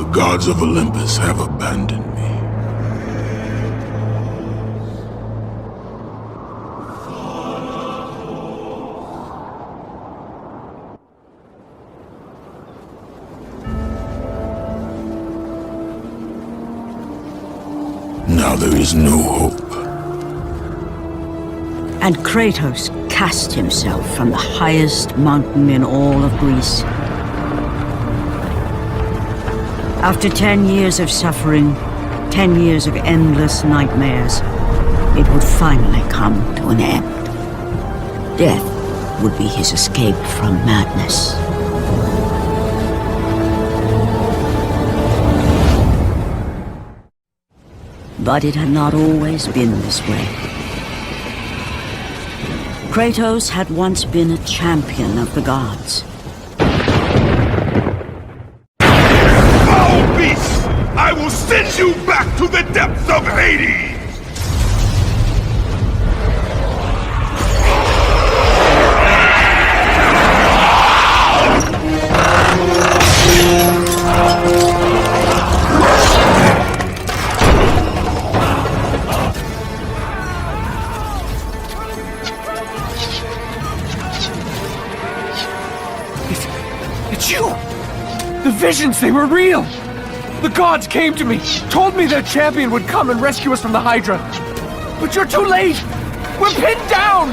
The gods of Olympus have abandoned me. Now there is no hope. And Kratos cast himself from the highest mountain in all of Greece. After 10 years of suffering, 10 years of endless nightmares, it would finally come to an end. Death would be his escape from madness. But it had not always been this way. Kratos had once been a champion of the gods. Foul beast! I will send you back to the depths of Hades! It's you! The visions, they were real! The gods came to me, told me their champion would come and rescue us from the Hydra. But you're too late! We're pinned down!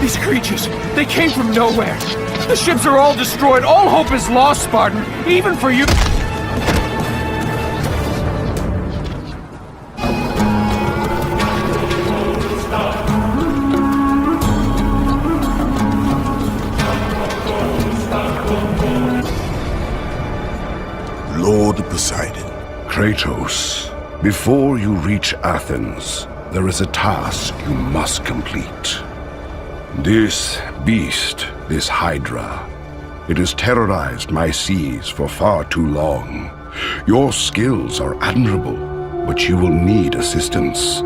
These creatures, they came from nowhere. The ships are all destroyed. All hope is lost, Spartan. Even for you. Lord Poseidon. Kratos, before you reach Athens, there is a task you must complete. This beast, this Hydra, it has terrorized my seas for far too long. Your skills are admirable, but you will need assistance.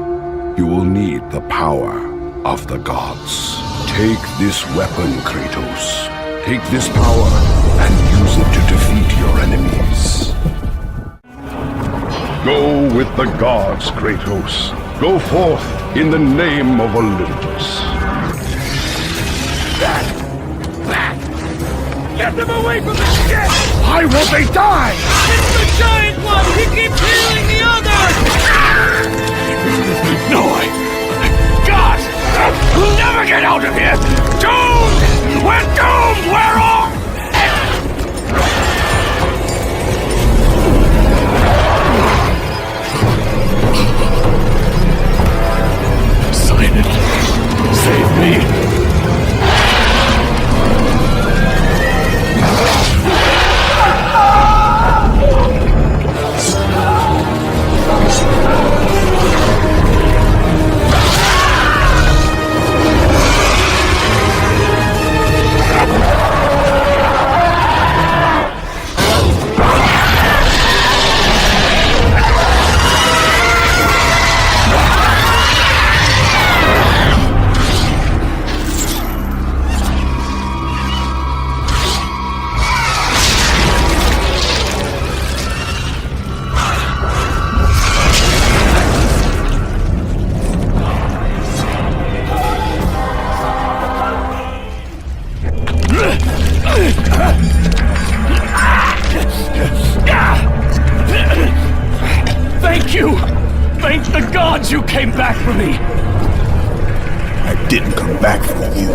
You will need the power of the gods. Take this weapon, Kratos. Take this power and use it to defeat your enemies. Go with the gods, Kratos. Go forth in the name of Olympus. Back! Get them away from the ship! Why won't they die? It's the giant one! He keeps healing the others! No way! God! We'll never get out of here! Doomed! We're doomed! We're all... Poseidon! Save me! Thank you! Thank the gods you came back for me! I didn't come back for you.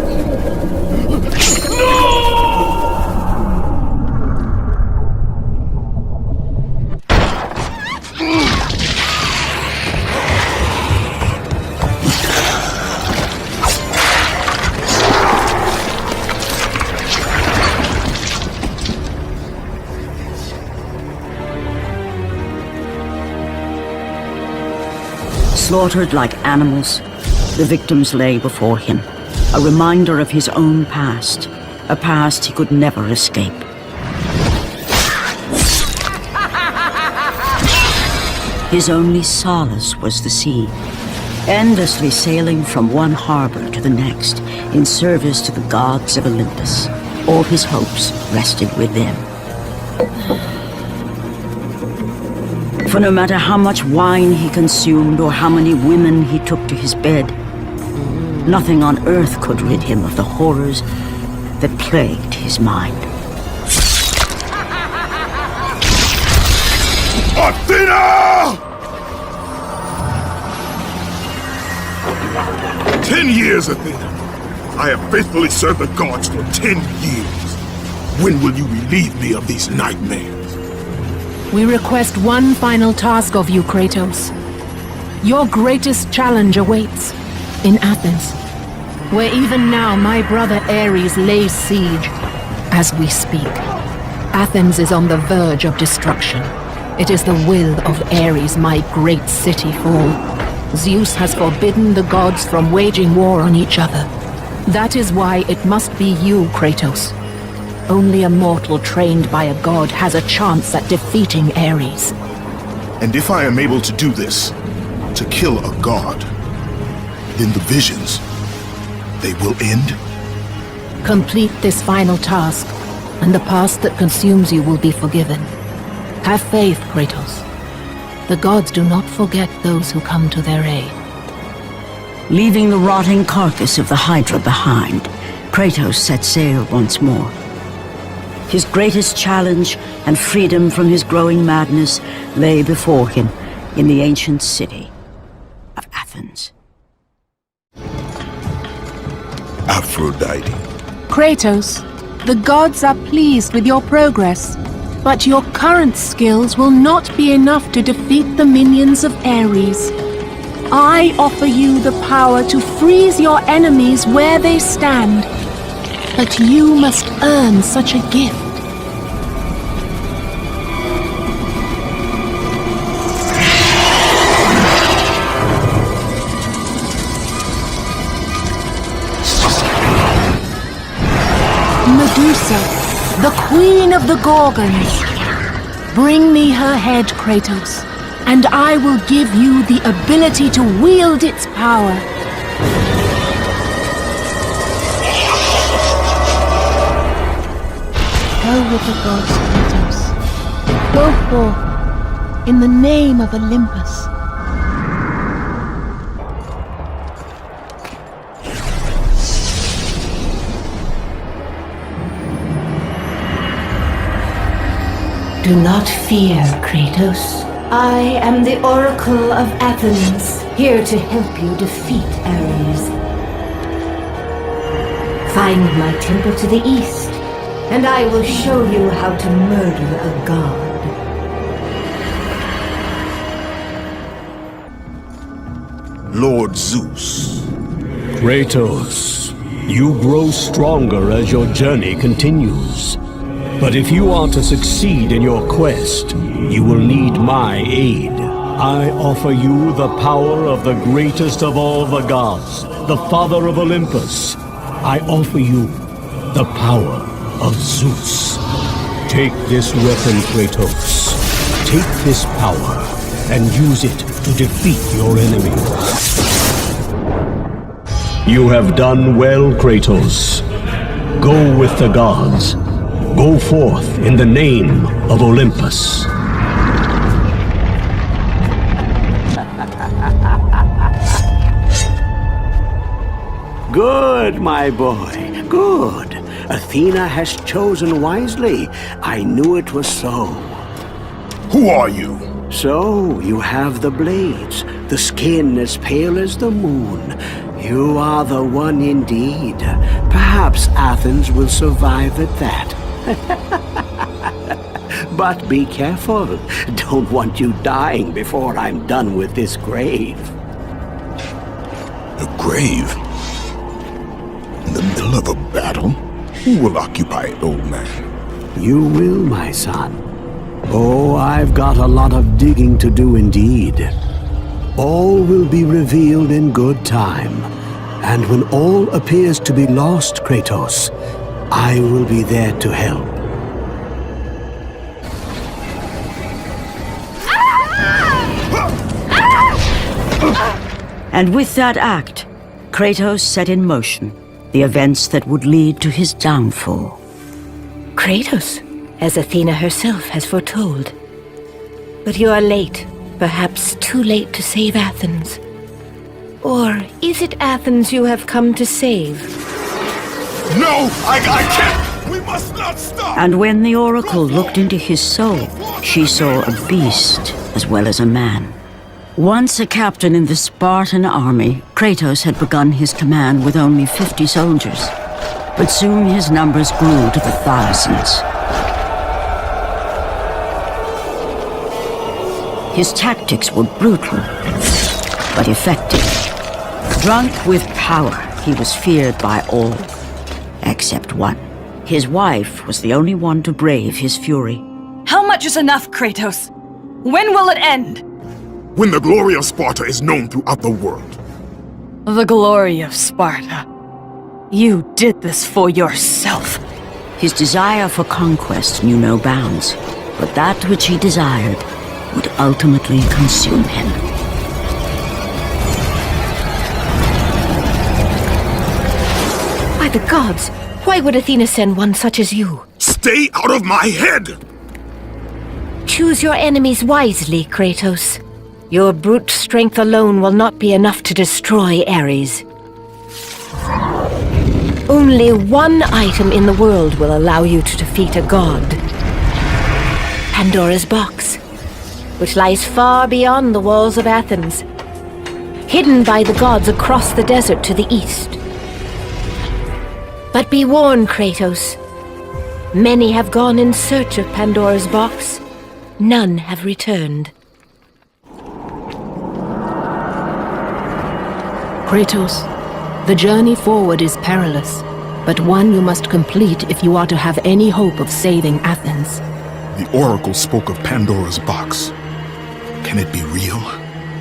Slaughtered like animals, the victims lay before him, a reminder of his own past, a past he could never escape. His only solace was the sea, endlessly sailing from one harbor to the next in service to the gods of Olympus. all his hopes rested with them. For no matter how much wine he consumed or how many women he took to his bed, nothing on earth could rid him of the horrors that plagued his mind. Athena! 10 years, Athena. I have faithfully served the gods for 10 years. When will you relieve me of these nightmares? We request one final task of you, Kratos. Your greatest challenge awaits in Athens, where even now my brother Ares lays siege as we speak. Athens is on the verge of destruction. It is the will of Ares my great city fall. Zeus has forbidden the gods from waging war on each other. That is why it must be you, Kratos. Only a mortal trained by a god has a chance at defeating Ares. And if I am able to do this, to kill a god, then the visions, they will end? Complete this final task, and the past that consumes you will be forgiven. Have faith, Kratos. The gods do not forget those who come to their aid. Leaving the rotting carcass of the Hydra behind, Kratos set sail once more. His greatest challenge and freedom from his growing madness lay before him in the ancient city of Athens. Aphrodite. Kratos, the gods are pleased with your progress, but your current skills will not be enough to defeat the minions of Ares. I offer you the power to freeze your enemies where they stand, but you must earn such a gift. Medusa, the queen of the Gorgons. Bring me her head, Kratos, and I will give you the ability to wield its power. Go with the gods, Kratos. Go forth in the name of Olympus. Do not fear, Kratos. I am the Oracle of Athens, here to help you defeat Ares. Find my temple to the east, and I will show you how to murder a god. Lord Zeus. Kratos, you grow stronger as your journey continues. But if you are to succeed in your quest, you will need my aid. I offer you the power of the greatest of all the gods, the father of Olympus. I offer you the power of Zeus. Take this weapon, Kratos. Take this power and use it to defeat your enemies. You have done well, Kratos. Go with the gods. Go forth in the name of Olympus. Good, my boy, good. Athena has chosen wisely. I knew it was so. Who are you? So, you have the blades, the skin as pale as the moon. You are the one indeed. Perhaps Athens will survive at that. But be careful. Don't want you dying before I'm done with this grave. A grave? In the middle of a battle? Who will occupy it, old man? You will, my son. Oh, I've got a lot of digging to do indeed. All will be revealed in good time. And when all appears to be lost, Kratos, I will be there to help. And with that act, Kratos set in motion the events that would lead to his downfall. Kratos, as Athena herself has foretold. But you are late, perhaps too late to save Athens. Or is it Athens you have come to save? No, I can't! We must not stop! And when the oracle looked into his soul, she saw a beast as well as a man. Once a captain in the Spartan army, Kratos had begun his command with only 50 soldiers. But soon his numbers grew to the thousands. His tactics were brutal, but effective. Drunk with power, he was feared by all, except one. His wife was the only one to brave his fury. How much is enough, Kratos? When will it end? When the glory of Sparta is known throughout the world. The glory of Sparta. You did this for yourself. His desire for conquest knew no bounds, but that which he desired would ultimately consume him. By the gods, why would Athena send one such as you? Stay out of my head! Choose your enemies wisely, Kratos. Your brute strength alone will not be enough to destroy Ares. Only one item in the world will allow you to defeat a god. Pandora's box, which lies far beyond the walls of Athens, hidden by the gods across the desert to the east. But be warned, Kratos. Many have gone in search of Pandora's box. None have returned. Kratos, the journey forward is perilous, but one you must complete if you are to have any hope of saving Athens. The oracle spoke of Pandora's box. Can it be real?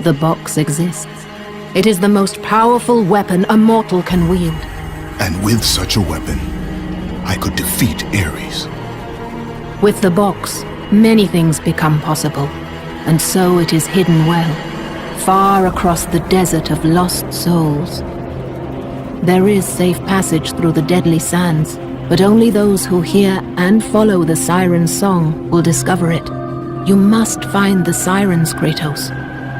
The box exists. It is the most powerful weapon a mortal can wield. And with such a weapon, I could defeat Ares. With the box, many things become possible, and so it is hidden well, far across the desert of lost souls. There is safe passage through the deadly sands, but only those who hear and follow the siren's song will discover it. You must find the sirens, Kratos.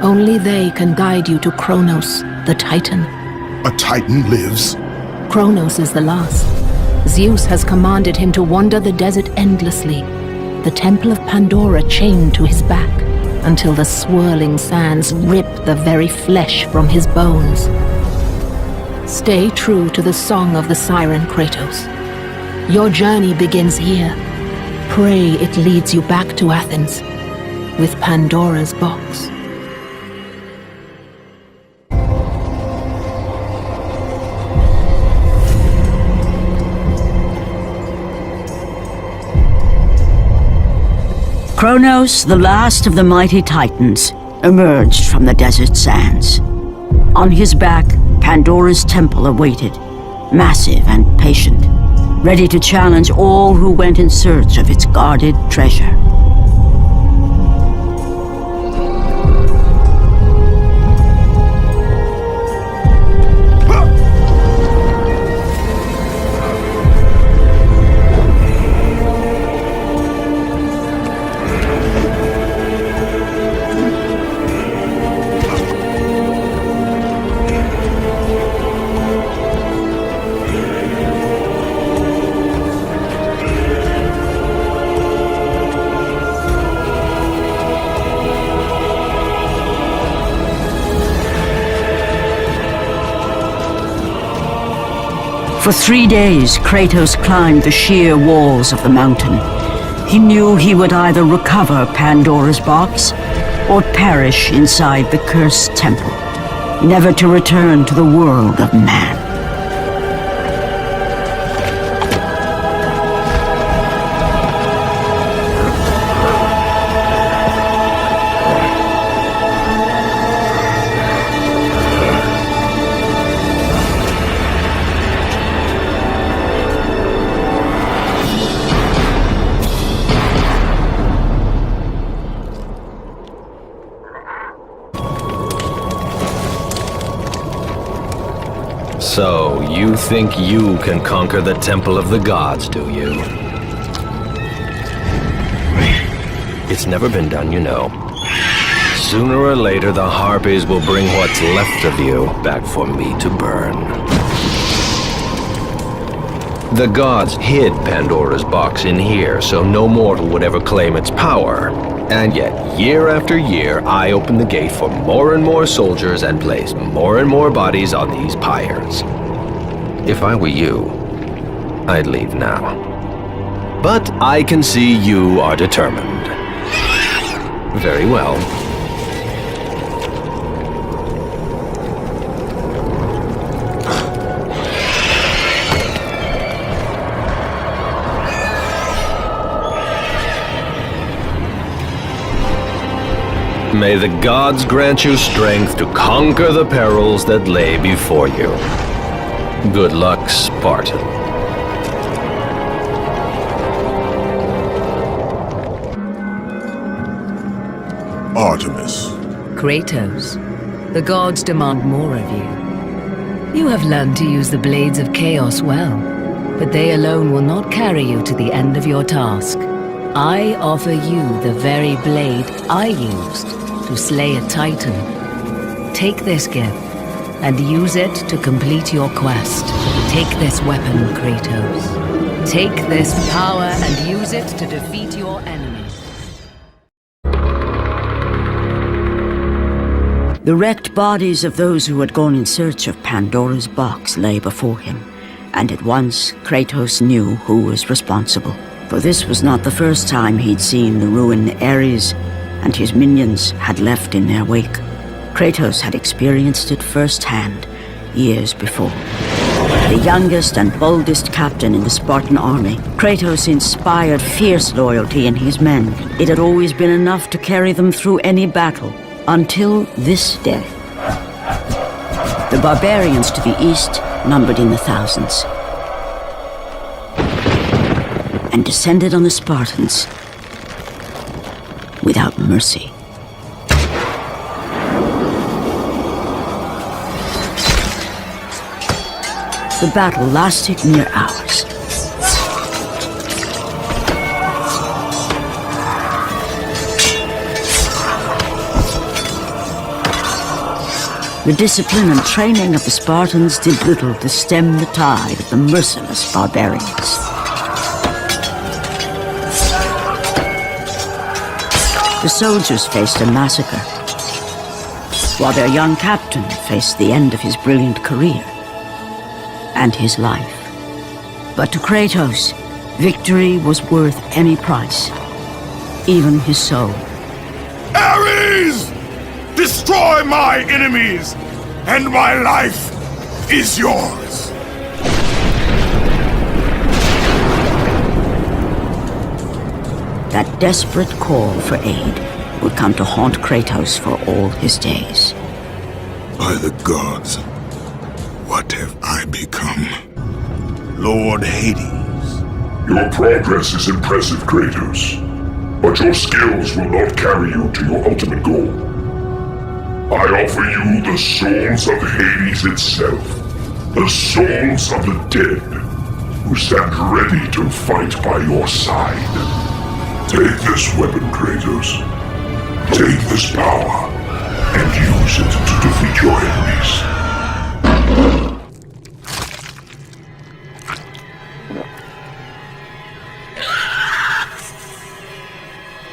Only they can guide you to Kronos, the Titan. A Titan lives? Kronos is the last. Zeus has commanded him to wander the desert endlessly, the temple of Pandora chained to his back, until the swirling sands rip the very flesh from his bones. Stay true to the song of the siren, Kratos. Your journey begins here. Pray it leads you back to Athens, with Pandora's box. Kronos, the last of the mighty Titans, emerged from the desert sands. On his back, Pandora's temple awaited, massive and patient, ready to challenge all who went in search of its guarded treasure. For 3 days, Kratos climbed the sheer walls of the mountain. He knew he would either recover Pandora's box or perish inside the cursed temple, never to return to the world of man. So, you think you can conquer the Temple of the Gods, do you? It's never been done, you know. Sooner or later, the Harpies will bring what's left of you back for me to burn. The gods hid Pandora's box in here, so no mortal would ever claim its power. And yet, year after year, I open the gate for more and more soldiers and place more and more bodies on these pyres. If I were you, I'd leave now. But I can see you are determined. Very well. May the gods grant you strength to conquer the perils that lay before you. Good luck, Spartan. Artemis. Kratos, the gods demand more of you. You have learned to use the blades of chaos well, but they alone will not carry you to the end of your task. I offer you the very blade I used to slay a titan. Take this gift and use it to complete your quest. Take this weapon, Kratos. Take this power and use it to defeat your enemies. The wrecked bodies of those who had gone in search of Pandora's box lay before him, and at once Kratos knew who was responsible. For this was not the first time he'd seen the ruin Ares and his minions had left in their wake. Kratos had experienced it firsthand, years before. The youngest and boldest captain in the Spartan army, Kratos inspired fierce loyalty in his men. It had always been enough to carry them through any battle, until this day. The barbarians to the east numbered in the thousands, and descended on the Spartans without mercy. The battle lasted near hours. The discipline and training of the Spartans did little to stem the tide of the merciless barbarians. The soldiers faced a massacre, while their young captain faced the end of his brilliant career and his life. But to Kratos, victory was worth any price, even his soul. Ares! Destroy my enemies, and my life is yours! That desperate call for aid would come to haunt Kratos for all his days. By the gods, what have I become? Lord Hades. Your progress is impressive, Kratos, but your skills will not carry you to your ultimate goal. I offer you the souls of Hades itself, the souls of the dead, who stand ready to fight by your side. Take this weapon, Kratos. Take this power, and use it to defeat your enemies.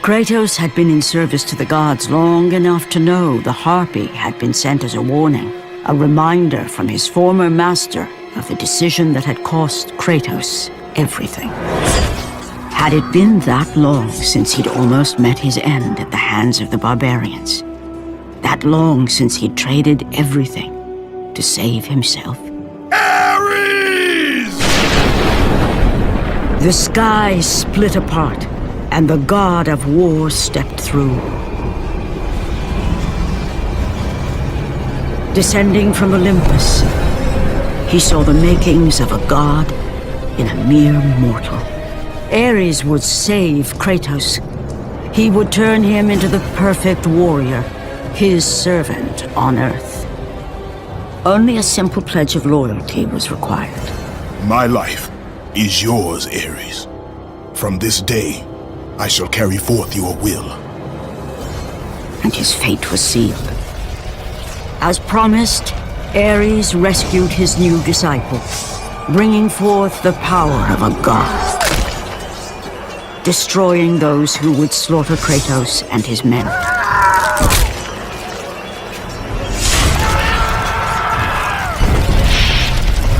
Kratos had been in service to the gods long enough to know the Harpy had been sent as a warning, a reminder from his former master of the decision that had cost Kratos everything. Had it been that long since he'd almost met his end at the hands of the barbarians? That long since he'd traded everything to save himself? Ares! The sky split apart, and the god of war stepped through. Descending from Olympus, he saw the makings of a god in a mere mortal. Ares would save Kratos. He would turn him into the perfect warrior, his servant on Earth. Only a simple pledge of loyalty was required. My life is yours, Ares. From this day, I shall carry forth your will. And his fate was sealed. As promised, Ares rescued his new disciple, bringing forth the power of a god, destroying those who would slaughter Kratos and his men.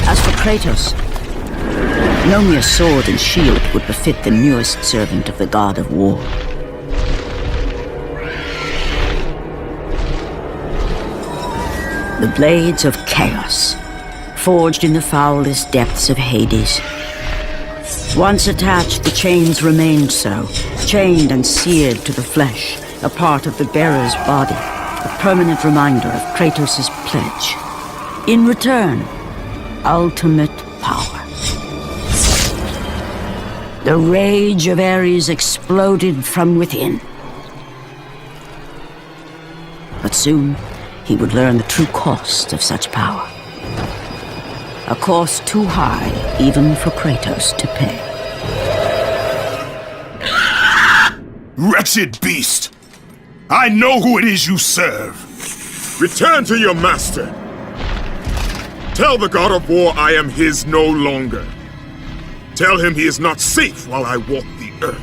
As for Kratos, no mere sword and shield would befit the newest servant of the god of war. The blades of chaos, forged in the foulest depths of Hades. Once attached, the chains remained so, chained and seared to the flesh, a part of the bearer's body, a permanent reminder of Kratos' pledge. In return, ultimate power. The rage of Ares exploded from within. But soon, he would learn the true cost of such power. A cost too high even for Kratos to pay. Wretched beast! I know who it is you serve! Return to your master! Tell the god of war I am his no longer. Tell him he is not safe while I walk the earth.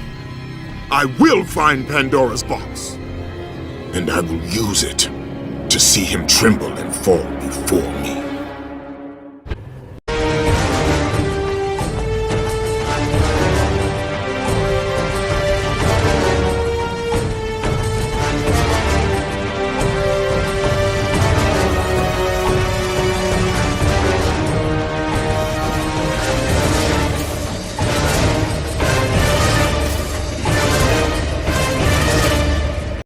I will find Pandora's box, and I will use it to see him tremble and fall before me.